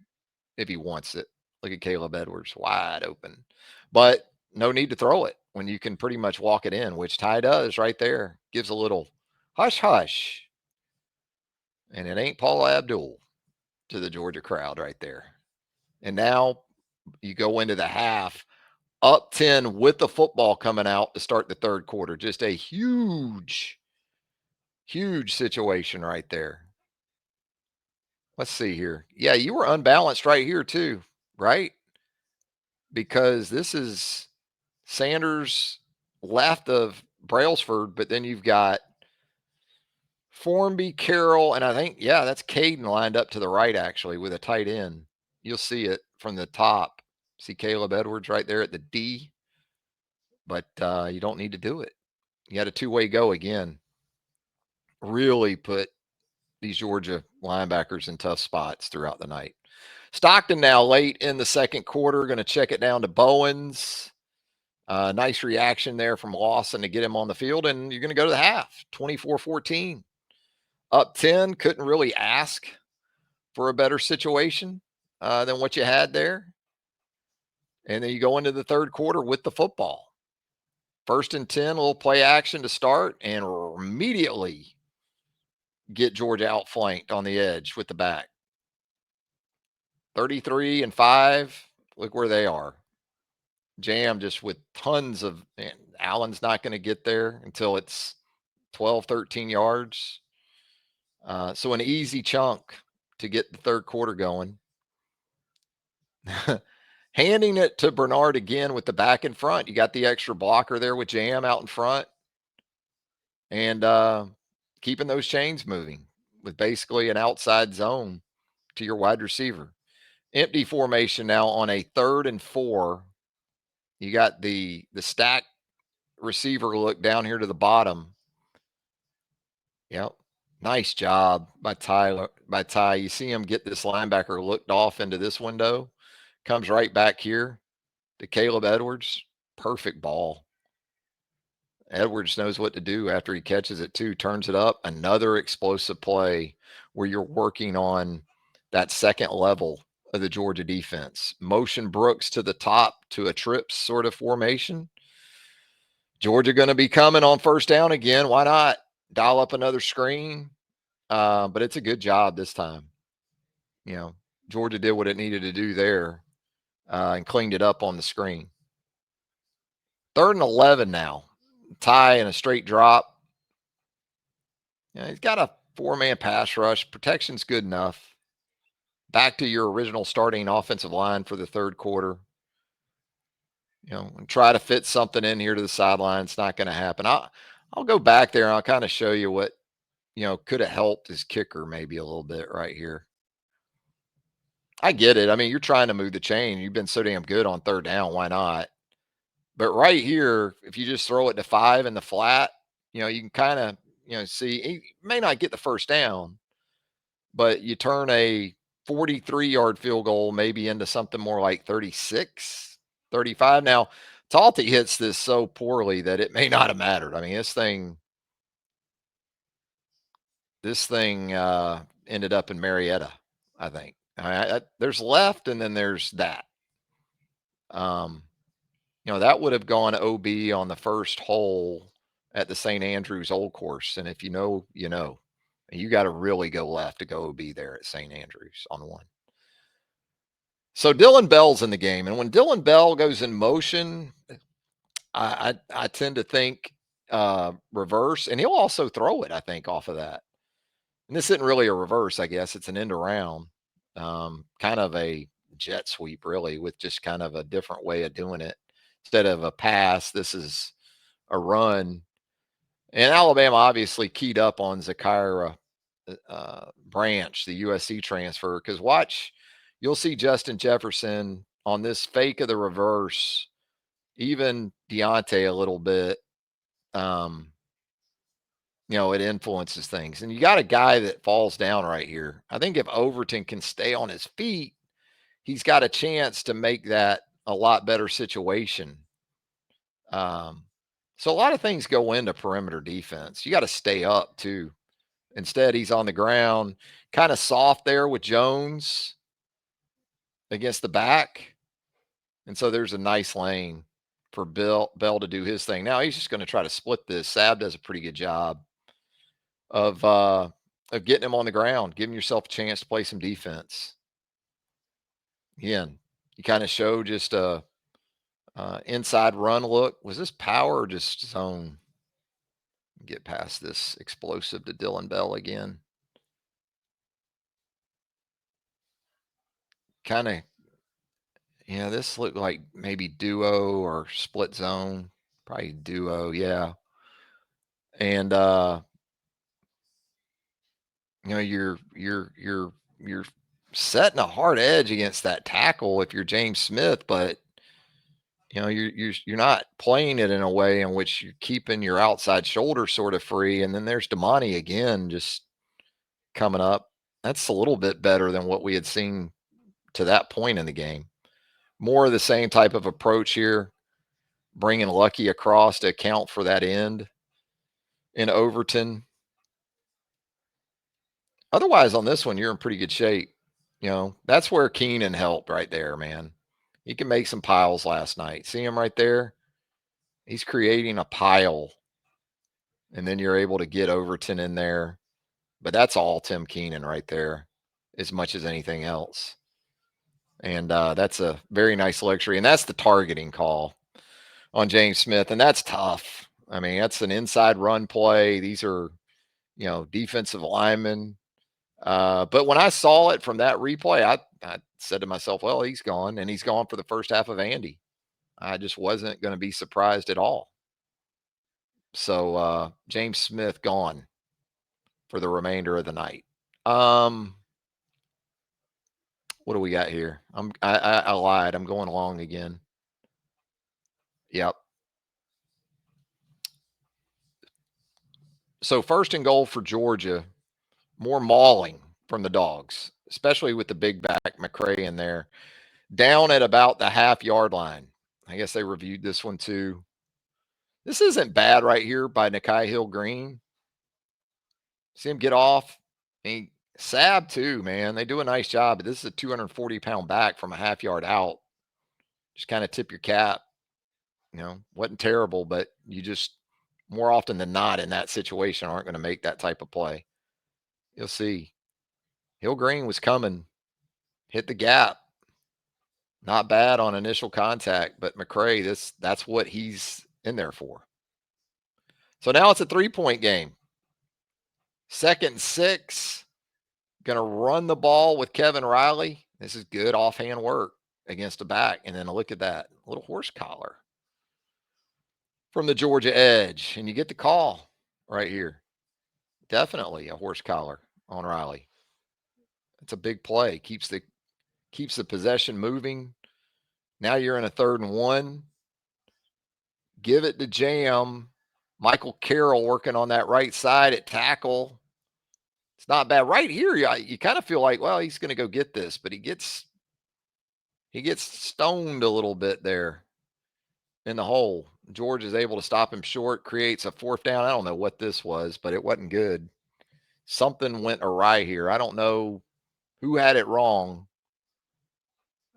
if he wants it. Look at Caleb Edwards, wide open. But no need to throw it when you can pretty much walk it in, which Ty does right there. Gives a little hush hush. And it ain't Paul Abdul to the Georgia crowd right there. And now you go into the half up 10 with the football coming out to start the third quarter. Just a huge, huge situation right there. Let's see here. Yeah, you were unbalanced right here too, right? Because this is Sanders left of Brailsford, but then you've got Formby, Carroll, and I think, yeah, that's Caden lined up to the right actually with a tight end. You'll see it from the top. See Caleb Edwards right there at the D, but you don't need to do it. You had a two-way go again. Really put these Georgia linebackers in tough spots throughout the night. Stockton now late in the second quarter, going to check it down to Bowens. Nice reaction there from Lawson to get him on the field, and you're going to go to the half, 24-14. Up 10, couldn't really ask for a better situation than what you had there. And then you go into the third quarter with the football. 1st and 10, a little play action to start, and immediately get Georgia outflanked on the edge with the back. 33-5. Look where they are. Jam just with tons of, man, Allen's not going to get there until it's 12, 13 yards. So an easy chunk to get the third quarter going. Handing it to Bernard again with the back in front. You got the extra blocker there with Jam out in front. And keeping those chains moving with basically an outside zone to your wide receiver. Empty formation now on a 3rd and 4. You got the stack receiver look down here to the bottom. Yep. Nice job by Ty. You see him get this linebacker looked off into this window. Comes right back here to Caleb Edwards. Perfect ball. Edwards knows what to do after he catches it too. Turns it up. Another explosive play where you're working on that second level of the Georgia defense. Motion Brooks to the top to a trips sort of formation. Georgia going to be coming on 1st down again. Why not dial up another screen? But it's a good job this time. You know, Georgia did what it needed to do there and cleaned it up on the screen. 3rd and 11 now. Ty in a straight drop. He's got a four-man pass rush. Protection's good enough. Back to your original starting offensive line for the third quarter. And try to fit something in here to the sideline. It's not going to happen. I'll go back there and I'll kind of show you what could have helped his kicker maybe a little bit right here. I get it. I mean, you're trying to move the chain. You've been so damn good on third down. Why not? But right here, if you just throw it to 5 in the flat, you can kind of, see he may not get the first down, but you turn a 43-yard field goal maybe into something more like 36, 35. Now, Talty hits this so poorly that it may not have mattered. I mean, this thing ended up in Marietta, I think. There's left, and then there's that. Um, that would have gone OB on the first hole at the St. Andrews Old Course. And if you know, you know. You got to really go left to go OB there at St. Andrews on one. So Dylan Bell's in the game. And when Dylan Bell goes in motion, I tend to think reverse. And he'll also throw it, I think, off of that. And this isn't really a reverse, I guess. It's an end around, kind of a jet sweep, really, with just kind of a different way of doing it. Instead of a pass, this is a run. And Alabama obviously keyed up on Zakira Branch, the USC transfer, because you'll see Justin Jefferson on this fake of the reverse, even Deontay a little bit. It influences things. And you got a guy that falls down right here. I think if Overton can stay on his feet, he's got a chance to make that a lot better situation. So a lot of things go into perimeter defense. You got to stay up too. Instead, he's on the ground, kind of soft there with Jones against the back. And so there's a nice lane for Bell to do his thing. Now he's just going to try to split this. Sab does a pretty good job of getting him on the ground, giving yourself a chance to play some defense. Again, you kind of show just a inside run look. Was this power or just zone? Get past this explosive to Dylan Bell again. Kind of, this looked like maybe duo or split zone. Probably duo, yeah. And you're setting a hard edge against that tackle if you're James Smith, but you're not playing it in a way in which you're keeping your outside shoulder sort of free. And then there's Damani again, just coming up. That's a little bit better than what we had seen to that point in the game. More of the same type of approach here, bringing Lucky across to account for that end in Overton. Otherwise, on this one, you're in pretty good shape. That's where Keenan helped right there, man. He can make some piles last night. See him right there? He's creating a pile. And then you're able to get Overton in there. But that's all Tim Keenan right there, as much as anything else. And that's a very nice luxury. And that's the targeting call on James Smith. And that's tough. I mean, that's an inside run play. These are, defensive linemen. But when I saw it from that replay, I said to myself, well, he's gone. And he's gone for the first half of Andy. I just wasn't going to be surprised at all. So James Smith gone for the remainder of the night. What do we got here? I lied. I'm going long again. Yep. So first and goal for Georgia, more mauling from the Dogs, especially with the big back McCray in there, down at about the half-yard line. I guess they reviewed this one too. This isn't bad right here by Nakai Hill-Green. See him get off. Sab too, man. They do a nice job, but this is a 240-pound back from a half-yard out. Just kind of tip your cap. Wasn't terrible, but you just more often than not in that situation aren't going to make that type of play. You'll see. Hill-Green was coming, hit the gap. Not bad on initial contact, but McCray, that's what he's in there for. So now it's a 3-point game. 2nd and 6. Going to run the ball with Kevin Riley. This is good offhand work against the back. And then look at that little horse collar from the Georgia edge. And you get the call right here. Definitely a horse collar on Riley. It's a big play. Keeps the possession moving. Now you're in a 3rd and 1. Give it to Jam. Michael Carroll working on that right side at tackle. It's not bad. Right here, you kind of feel like, well, he's going to go get this, but he gets stoned a little bit there in the hole. George is able to stop him short, creates a 4th down. I don't know what this was, but it wasn't good. Something went awry here. I don't know who had it wrong.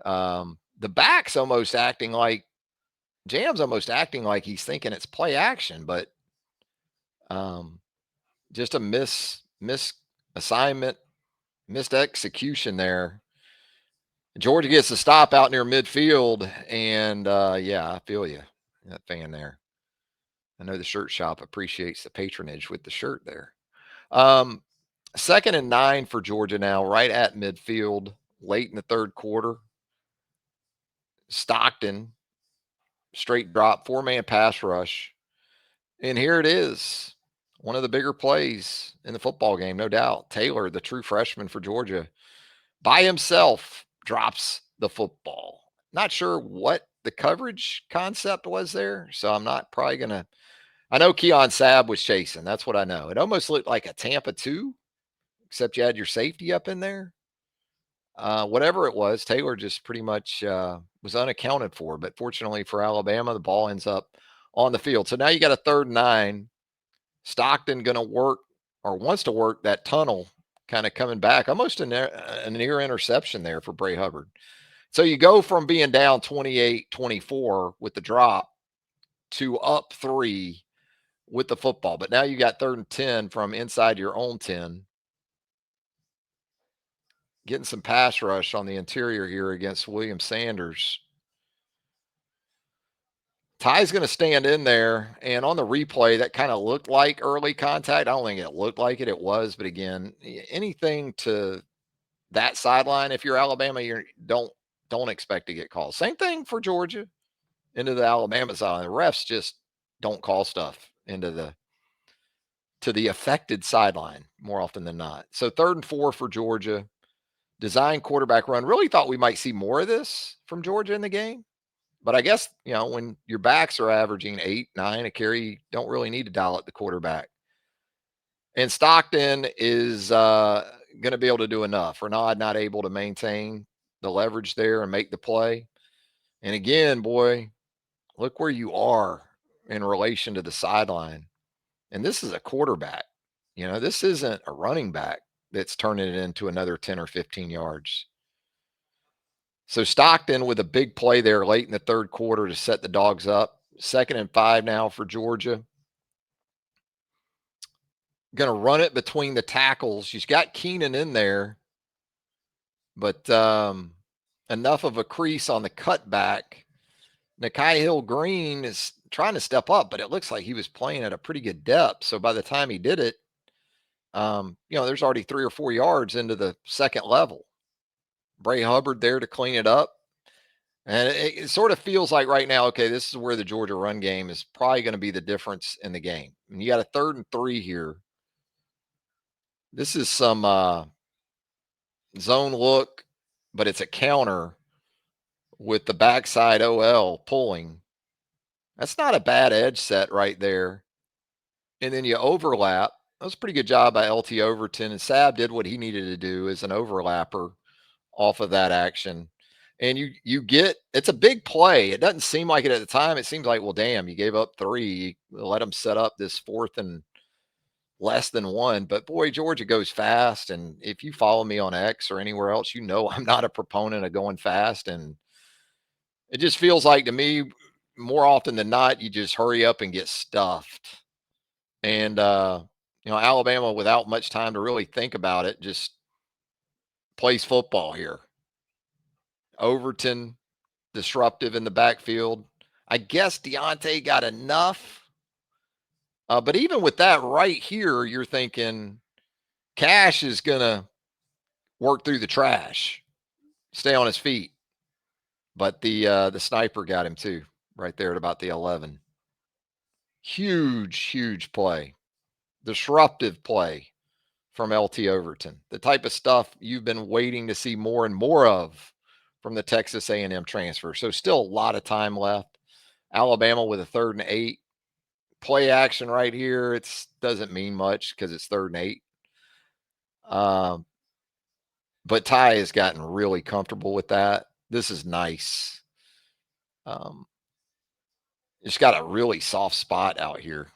The back's almost acting like Jam's almost acting like he's thinking it's play action, but um, just a miss assignment, missed execution there. Georgia gets the stop out near midfield, and yeah, I feel you, that fan there. I know the shirt shop appreciates the patronage with the shirt there. Um, 2nd and 9 for Georgia now, right at midfield, late in the 3rd quarter. Stockton, straight drop, 4-man pass rush. And here it is. One of the bigger plays in the football game, no doubt. Taylor, the true freshman for Georgia, by himself drops the football. Not sure what the coverage concept was there. So I'm not probably going to. I know Keon Sabb was chasing. That's what I know. It almost looked like a Tampa 2, except you had your safety up in there. Whatever it was, Taylor just pretty much was unaccounted for. But fortunately for Alabama, the ball ends up on the field. So now you got a 3rd and 9. Stockton going to work or wants to work that tunnel kind of coming back. Almost a near interception there for Bray Hubbard. So you go from being down 28-24 with the drop to up 3 with the football. But now you got 3rd and 10 from inside your own 10. Getting some pass rush on the interior here against William Sanders. Ty's going to stand in there, and on the replay, that kind of looked like early contact. I don't think it looked like it. It was, but again, anything to that sideline, if you're Alabama, you don't expect to get called. Same thing for Georgia into the Alabama sideline. The refs just don't call stuff to the affected sideline more often than not. So 3rd and 4 for Georgia. Design quarterback run. Really thought we might see more of this from Georgia in the game. But I guess, when your backs are averaging 8, 9 a carry, you don't really need to dial up the quarterback. And Stockton is going to be able to do enough. Renaud not able to maintain the leverage there and make the play. And again, boy, look where you are in relation to the sideline. And this is a quarterback. This isn't a running back that's turning it into another 10 or 15 yards. So Stockton with a big play there late in the 3rd quarter to set the Dogs up. 2nd and 5 now for Georgia. Going to run it between the tackles. She's got Keenan in there, but enough of a crease on the cutback. Nakai Hill-Green is trying to step up, but it looks like he was playing at a pretty good depth. So by the time he did it, there's already 3 or 4 yards into the 2nd level. Bray Hubbard there to clean it up. And it sort of feels like right now, okay, this is where the Georgia run game is probably going to be the difference in the game. And you got a 3rd and 3 here. This is some zone look, but it's a counter with the backside OL pulling. That's not a bad edge set right there. And then you overlap. That was a pretty good job by LT Overton. And Sabb did what he needed to do as an overlapper off of that action. And you get, it's a big play. It doesn't seem like it at the time. It seems like, well, damn, you gave up 3. You let them set up this 4th and less than 1. But boy, Georgia goes fast. And if you follow me on X or anywhere else, I'm not a proponent of going fast. And it just feels like to me, more often than not, you just hurry up and get stuffed. And Alabama, without much time to really think about it, just plays football here. Overton disruptive in the backfield. I guess Deontay got enough. But even with that right here, you're thinking, Cash is going to work through the trash, stay on his feet. But the sniper got him too, right there at about the 11. Huge, huge play. Disruptive play from LT Overton. The type of stuff you've been waiting to see more and more of from the Texas A&M transfer. So still a lot of time left. Alabama with a 3rd and 8. Play action right here. It doesn't mean much because it's 3rd and 8. But Ty has gotten really comfortable with that. This is nice. It's got a really soft spot out here.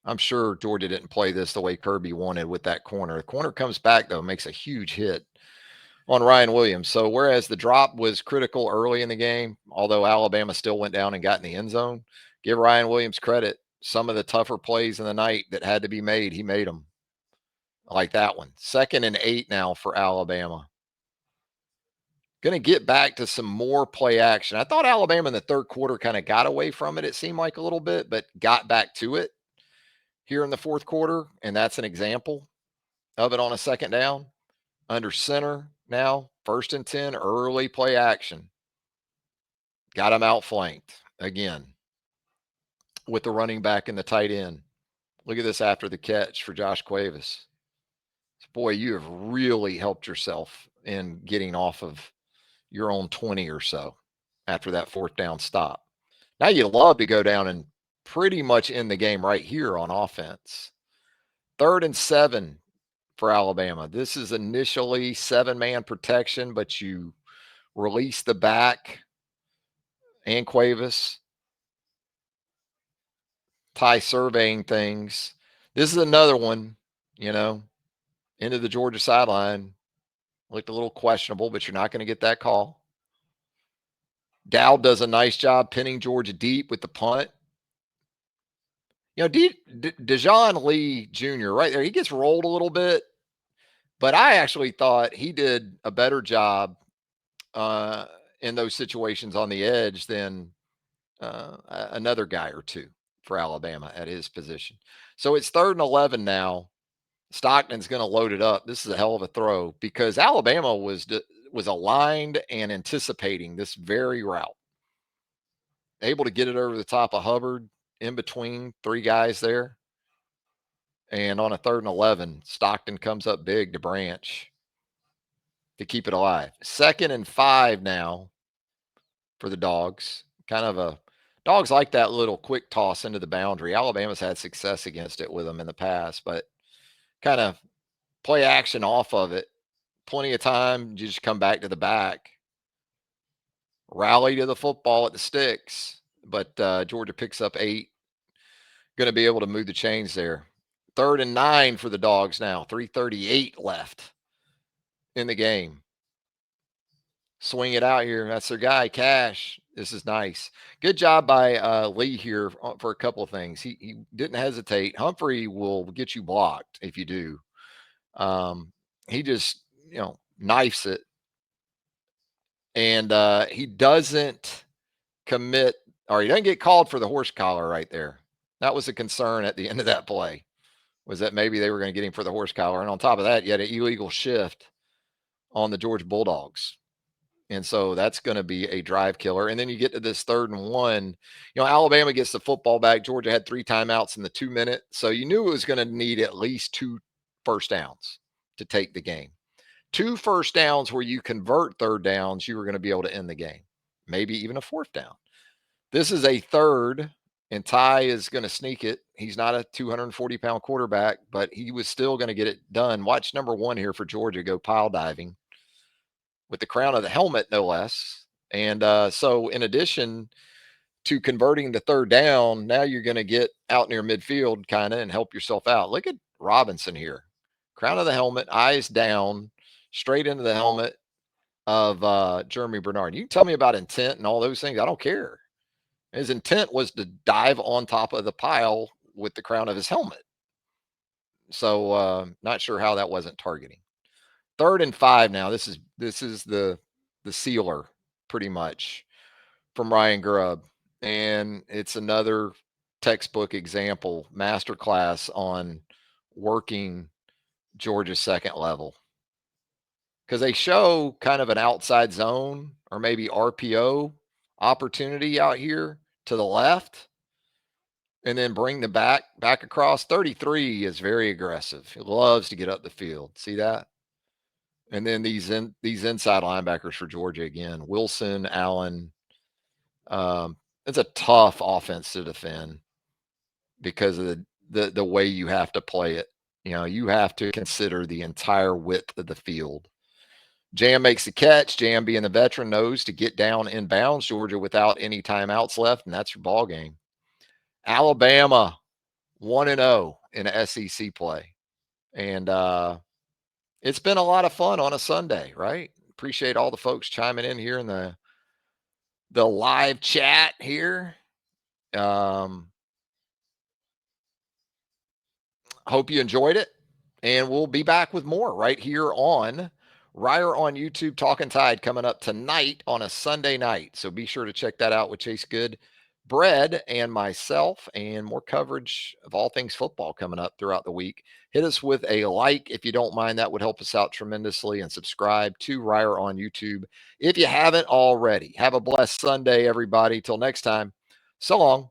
I'm sure Georgia didn't play this the way Kirby wanted with that corner. The corner comes back, though, makes a huge hit on Ryan Williams. So whereas the drop was critical early in the game, although Alabama still went down and got in the end zone, give Ryan Williams credit. Some of the tougher plays in the night that had to be made, he made them. Like that one. 2nd and 8 now for Alabama. Going to get back to some more play action. I thought Alabama in the 3rd quarter kind of got away from it, it seemed like a little bit, but got back to it here in the 4th quarter. And that's an example of it on a 2nd down. Under center now, 1st and 10, early play action. Got him outflanked again with the running back and the tight end. Look at this after the catch for Josh Cuevas. Boy, you have really helped yourself in getting off of your own 20 or so after that 4th down stop. Now you love to go down and pretty much end the game right here on offense. 3rd and 7 for Alabama. This is initially 7-man protection, but you release the back and Cuevas. Ty surveying things. This is another one, into the Georgia sideline. Looked a little questionable, but you're not going to get that call. Dowd does a nice job pinning Georgia deep with the punt. Dejon Lee Jr. right there, he gets rolled a little bit, but I actually thought he did a better job in those situations on the edge than another guy or two for Alabama at his position. So it's 3rd and 11 now. Stockton's going to load it up. This is a hell of a throw because Alabama was aligned and anticipating this very route. Able to get it over the top of Hubbard in between 3 guys there. And on a 3rd and 11, Stockton comes up big to Branch to keep it alive. 2nd and 5 now for the Dogs. Dogs like that little quick toss into the boundary. Alabama's had success against it with them in the past, but kind of play action off of it. Plenty of time. You just come back to the back. Rally to the football at the sticks. But Georgia picks up 8. Going to be able to move the chains there. 3rd and 9 for the Dogs now. 3:38 left in the game. Swing it out here. That's their guy, Cash. This is nice. Good job by Lee here for a couple of things. He didn't hesitate. Humphrey will get you blocked if you do. He just, knifes it. And he doesn't commit, or he doesn't get called for the horse collar right there. That was a concern at the end of that play, was that maybe they were going to get him for the horse collar. And on top of that, you had an illegal shift on the Georgia Bulldogs. And so that's going to be a drive killer. And then you get to this 3rd and 1. Alabama gets the football back. Georgia had 3 timeouts in the 2-minute. So you knew it was going to need at least 2 first downs to take the game. 2 first downs where you convert 3rd downs, you were going to be able to end the game. Maybe even a 4th down. This is a 3rd, and Ty is going to sneak it. He's not a 240-pound quarterback, but he was still going to get it done. Watch number 1 here for Georgia go pile diving with the crown of the helmet, no less. And so in addition to converting the 3rd down, now you're going to get out near midfield kind of and help yourself out. Look at Robinson here. Crown of the helmet, eyes down, straight into the helmet of Jeremy Bernard. You can tell me about intent and all those things. I don't care. His intent was to dive on top of the pile with the crown of his helmet. So not sure how that wasn't targeting. 3rd and 5 now. This is the sealer pretty much from Ryan Grubb. And it's another textbook example, masterclass on working Georgia's second level because they show kind of an outside zone or maybe RPO opportunity out here to the left and then bring the back across. 33 is very aggressive. He loves to get up the field. See that? And then these inside linebackers for Georgia again, Wilson, Allen. Um, it's a tough offense to defend because of the way you have to play it. You know, you have to consider the entire width of the field. Jam makes the catch. Jam, being the veteran, knows to get down in bounds. Georgia without any timeouts left, and that's your ball game. Alabama 1-0 in a SEC play, and it's been a lot of fun on a Sunday, right? Appreciate all the folks chiming in here in the live chat here. Um, Hope you enjoyed it. And we'll be back with more right here on Reier on YouTube Talking Tide coming up tonight on a Sunday night. So be sure to check that out with Chase Good, Bread, and myself, and more coverage of all things football coming up throughout the week. Hit us with a like if you don't mind. That would help us out tremendously. And subscribe to Reier on YouTube if you haven't already. Have a blessed Sunday, everybody. Till next time, so long.